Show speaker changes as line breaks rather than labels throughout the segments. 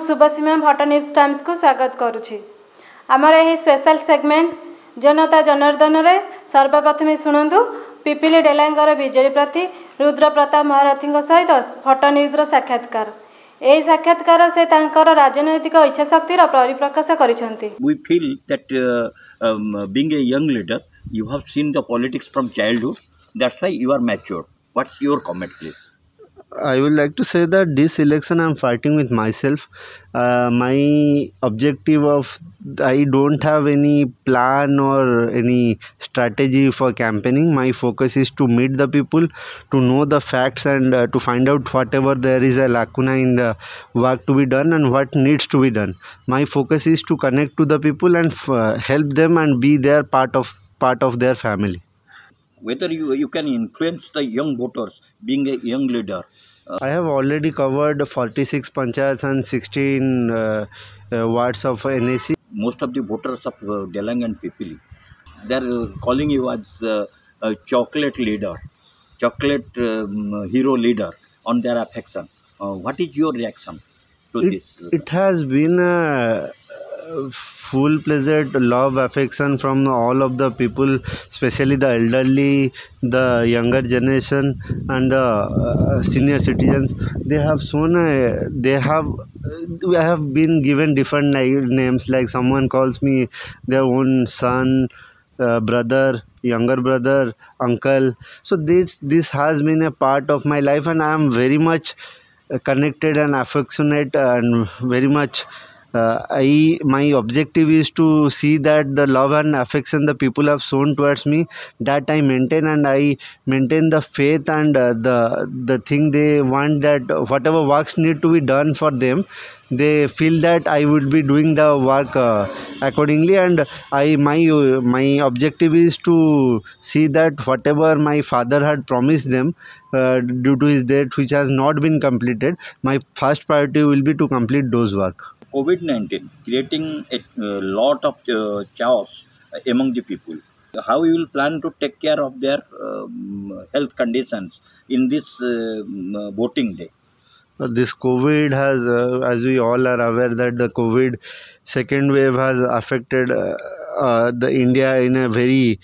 शुभसीमा Bhatt news times को स्वागत करुछि। आमर यही स्पेशल सेगमेंट जनता जनार्दन रे सर्वप्रथमे शुणु पिपिली डेलांगर बीजेडी प्रार्थी रुद्र प्रताप महारथी सहित भट्ट न्यूज रो साक्षात्कार। यही साक्षात्कार से तांकर राजनैतिक इच्छाशक्तिर परिप्रकाश करिसेंती।
We feel that being a young leader, you have seen the politics from childhood. That's why you are mature. What's your comment, please?
I would like to say that this election I am fighting with myself. My objective of I don't have any plan or any strategy for campaigning. My focus is to meet the people, to know the facts and to find out whatever there is a lacuna in the work to be done and what needs to be done. My focus is to connect to the people and help them and be their part of their family.
Whether you can influence the young voters being a young leader.
I have already covered 46 panchayats and 16 wards of NAC.
Most of the voters of Delang and Pipili, they are calling you as a chocolate leader, chocolate hero leader on their affection. What is your reaction to this?
It has been a full-fledged love affection from all of the people, especially the elderly, the younger generation and the senior citizens. They have shown I have been given different names, like someone calls me their own son, brother, younger brother, uncle. So this has been a part of my life and I am very much connected and affectionate and very much my objective is to see that the love and affection the people have shown towards me, that I maintain, and I maintain the faith and the thing they want, that whatever works need to be done for them, they feel that I would be doing the work accordingly, and my objective is to see that whatever my father had promised them due to his death, which has not been completed, my first priority will be to complete those work.
COVID-19 creating a lot of chaos among the people. How you will plan to take care of their health conditions in this voting day?
This COVID has, as we all are aware, that the COVID second wave has affected the India in a very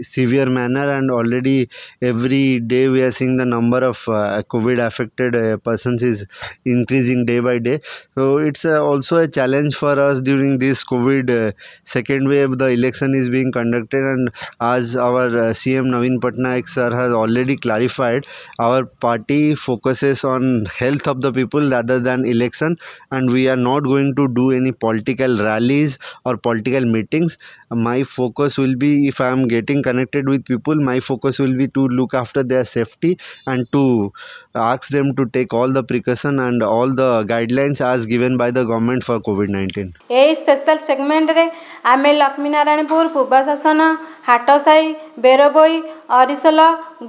severe manner, and already every day we are seeing the number of COVID affected persons is increasing day by day. So it's also a challenge for us during this COVID second wave. The election is being conducted, and as our CM Naveen Patnaik sir has already clarified, our party focuses on health of the people rather than election, and we are not going to do any political rallies or political meetings. My focus will be, if I am getting connected with people, my focus will be to look after their safety and to ask them to take all the precaution and all the guidelines as given by the government for COVID-19.
A special segment रे आमे लक्ष्मी नारायणपुर पूर्व शासन हाटसाई बेरबोई अरिसल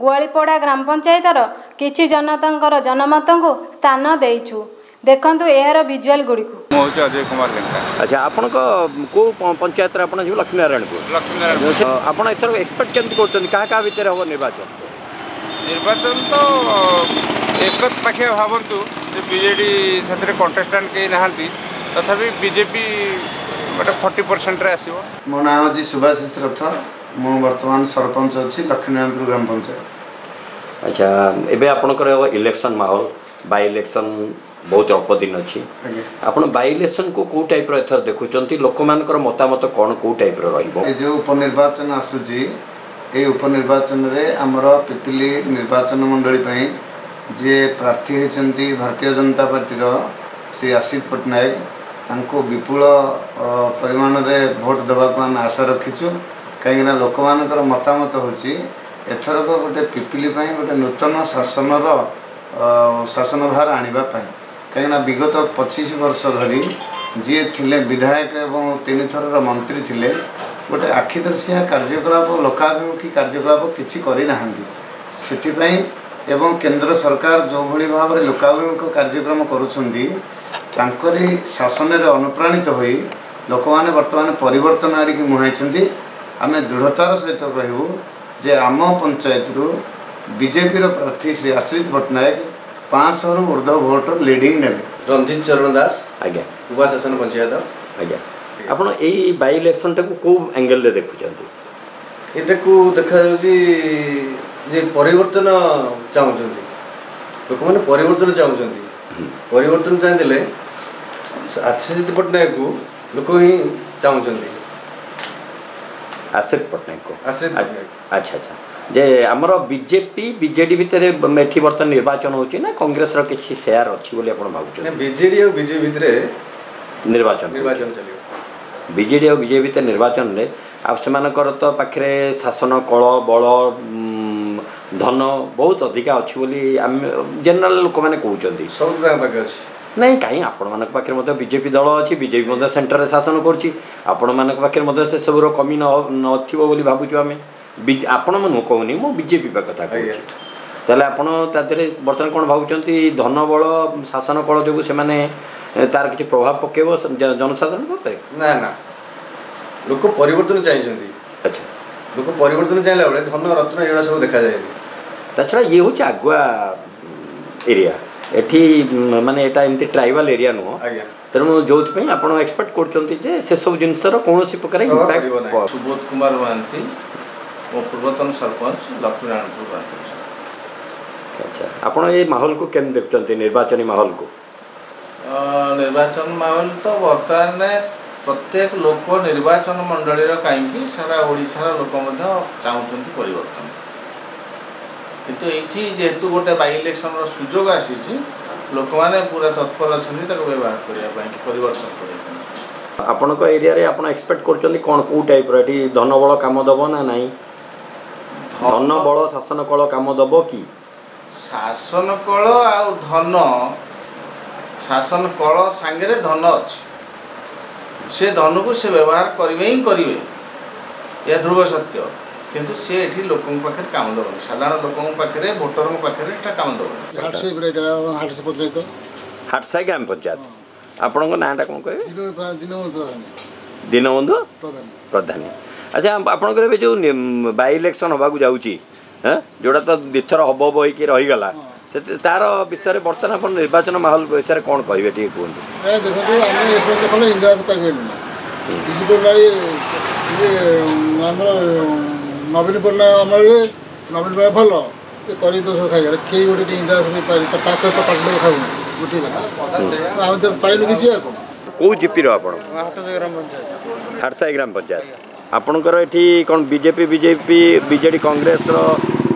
गुआलीपड़ा ग्राम पंचायतर किछि जनतांकर जनमत को स्थान देइछु। देखंतु एहार visual गुडी को
मो अजय कुमार लेंका।
अच्छा आपण को पंचायत रे आपण जो लक्ष्मी नारायणपुर आपण एथर एक्सपेक्ट केमति करछन का का भीतर हो निर्वाचन
तो एकत पाखे भावंतु जे बीजेडी सतरे कंटेस्टेंट के नहांती तथापि बीजेपी गोटे 40% रे आसीबो।
मो नाम जी सुभाषिष रथ, मो वर्तमान सरपंच अछि लक्ष्मी नारायणपुर ग्राम पंचायत।
अच्छा एबे आपनकर इलेक्शन माहौल बाय इलेक्शन बहुत अल्प दिन अच्छी आपण बाय इलेक्शन को को टाइप रो एथर देखुचंती लोक मानकर मतामत कोन को टाइप रो रहइबो।
ए जो उपनिर्वाचन आसुची ए उपनिर्वाचन रे हमर पिपिली निर्वाचन मंडली पई जे प्रार्थी हेचंती भारतीय जनता पार्टी रो श्री आशिष पटनायक, तांको विपुल परिमाण रे वोट देबा को हम आशा रखिछु। काहेकि ना लोक मानकर मतामत होची एथर को गोटे पिपिली पई गोटे नूतन शासन भार आनिबा पई। कहीं विगत 25 वर्ष धरी जी थिले विधायक एवं 3 थर मंत्री थिले गोटे आखिदर्शिया कार्यकलाप लोकाभिमुखी कार्यकलाप किछि करि नाहंती। सेतिपई एवं केंद्र सरकार जो भली भाव रे लोकाभिमुख कार्यक्रम करूछंदी तांकरी शासन रे अनुप्राणित होई लोकमाने वर्तमान परिवर्तन आड़ी की मुहाइछंदी। आमे दृढ़तार सहित कहबू जे आम पंचायत रु बीजेपी रो प्रार्थी श्री आश्रित पटनायक 500 ऊर्ध्व भोट लीडिंग नेबे।
रंजित चरण दास
आज्ञा
उपाशासन पंचायत
आज्ञा आपण एई बाई इलेक्शन टाकू को एंगल रे देखुचंती
एटा को देखा जाउची जे परिवर्तन चाहउचंती लोक माने परिवर्तन चाहउचंती परिवर्तन चाहदेले आशीष पटनायक को लोक ही चाहउचंती
आशीष पटनायक को
आशीष पटनायक
अच्छा अच्छा जे हमर बीजेपी बीजेडी भितर एठी बर्तन निर्वाचन होची ना कांग्रेस रो किछि शेयर अछि बोली आपण भाबुचन
बीजेडी और बीजेपी भितर
निर्वाचन
चलियो
बीजेडी और बीजेपी भितर निर्वाचन रे आप सेमानकर तो पाखरे शासन कल बल धन बहुत अधिका अच्छी बोली जनरल लोक मैंने कहते
सब पाखे अच्छी
नहीं कहीं आपण मान पाखे बीजेपी दल अच्छी बीजेपी सेंटर शासन करुच्ची आपण मान पाखे से सब कमी नथिबो बोली भाबुछु आमे आपण मन कहूनी मो बीजेपी कथा कहूँ ताले आपण तादरे बर्तमान कौन भावुचंती धन बल शासन कल जो से माने तार किसी प्रभाव पकेबो जनसाधारण को
ना ना लोक परिवर्तन चाहिए
अच्छा
लोक परिवर्तन चाहिए बेले धन रत्न एड़ा सब देखा जाए
ताछड़ा ये हूँ आगुआ एरिया एठी माने एटा एमती ट्राइबल एरिया नुह
आज्ञा
तेणु जो आप एक्सपेक्ट कर सब जिनसर कौन प्रकार इम्पैक्ट
सुबोध कुमार महांती मो पूर्वतन सरपंच लक्ष्मीनारायणपुर महांती
अच्छा आपण ये माहौल को केम देखते निर्वाचन माहौल को
निर्वाचन माहौल तो बर्तमान प्रत्येक लोक निर्वाचन मंडली कहीं सारा ओडिशार लोक चाहते परिवर्तन किंतु ये जेहेतु गोटे बाई इलेक्शन सुजोग आसी लोक मैंने पूरा तत्पर अच्छा व्यवहार करने परिवर्तन करने
आपण एरिया रे आपण एक्सपेक्ट कर कौन कौ टाइप रे धन बल काम दब ना नहीं धन बल शासन कल काम दब कि
शासन कल आ धन शासन कल सांगे धन अच्छी से धन को से व्यवहार करेंगे ही करेंगे यह ध्रुव सत्य किंतु से एठी लोकों पाखे काम दबनी साधारण लोकों पाखे भोटर पाखे काम दबनी
हाटसाई ग्राम पंचायत आपण नाटा कौन कहे दीनबंधु प्रधान अच्छा आपंकर जो बाई इलेक्शन हवा जाऊँगी जोड़ा तो दिथर हम बोईकि रहीगला तार विषय में बर्तमान आप निर्वाचन माहौल विषय कौन कहे टे कहते
नवीन पट्टनायक नवीन पट्टनायक भल कर दोष खाई कई गोटे इंदिरा खाऊ आम तो पाइलु किसी
कौ जीपी हाटसाई ग्राम पंचायत आपणकर ये कौन बीजेपी बीजेडी कांग्रेस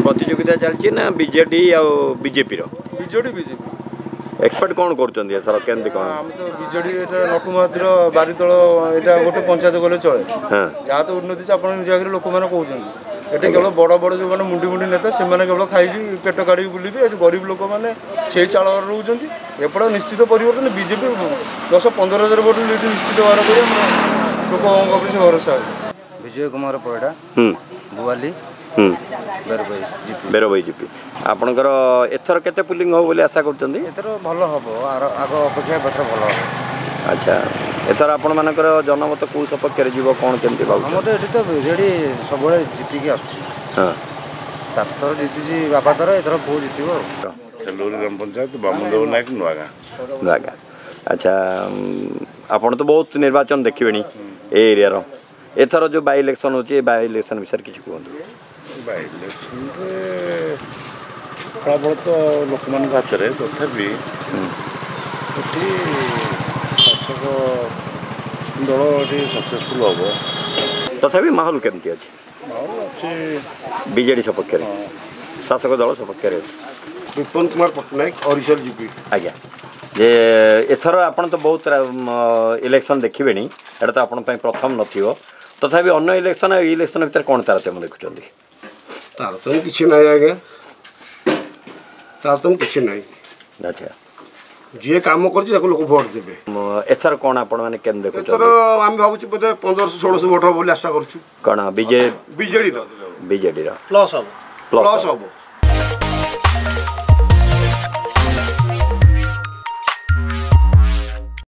प्रतियोगिता चलती ना बीजेडी बीजेपी
बीजेडी
एक्सपर्ट कौन कर सर केमती कौन
आम तो बीजेडी नटू महातीर बारितल यहाँ गोटे पंचायत गले चले जहाँ तो उन्नति आप निजाकर लोक मैंने कहते ये केवल बड़ बड़ जो मैंने मुंडी मुंडी नेता से केवल खाई पेट काढ़ी बुलबे गरीब लोक मैंने से चाल रोच एपट निश्चित परिवर्तन बीजेपी 10-15,000 भोट निश्चित बाहर कर लोक भरोसा
विजय कुमार परिडा बुआली
बेरबई जीपी आपणकर एथर केते पुलिंग हो बोली आशा करछन्ती
एथर भलो हबो आगो अपेक्षा बतर भलो
अच्छा एथर आपण मानकर जनमत को सपक्ष रे जीव कोन केमती बाबू
हम तो एठी तो बिजेडी सबले जीति के आसु हां 7 थर जीति बाबा थर एथर को जीतिबो
चंदोली ग्राम पंचायत बामनदेव नायक
नुआगा अच्छा आपण तो बहुत निर्वाचन देखिबेनी ए एरिया रो एथर जो बाई इलेक्शन होची बाई इलेक्शन विषय किछ कहंतु
बाई इलेक्शन फलाफल तो लोक मान हाथ में तथापि शासक दल ये सक्सेसफुल हम
तथापि माहौल केमती अच्छी
माहौल अच्छी
बीजेडी सपक्ष शासक दल सपक्ष
विपिन कुमार पट्टनायक ओरिजिनल जीपी
आज्ञा जे एथर आपन तो बहुत इलेक्शन देखिबे नी एटा तो आपन पई प्रथम नथिबो तथापि अन्य इलेक्शन इलेक्शन भीतर कौन तारतम्य देखुचंदी
तारतम्य किसी ना आज्ञा तारतम्य किसी ना
अच्छा
जी काम कर लोक भोट देवे
एथर कौन आपण माने केन देखुचंदी
एथर हम भाबुछु बोले 1500-1600 भोट बोली आशा करछु
कौन बीजेडी रो
प्लस हम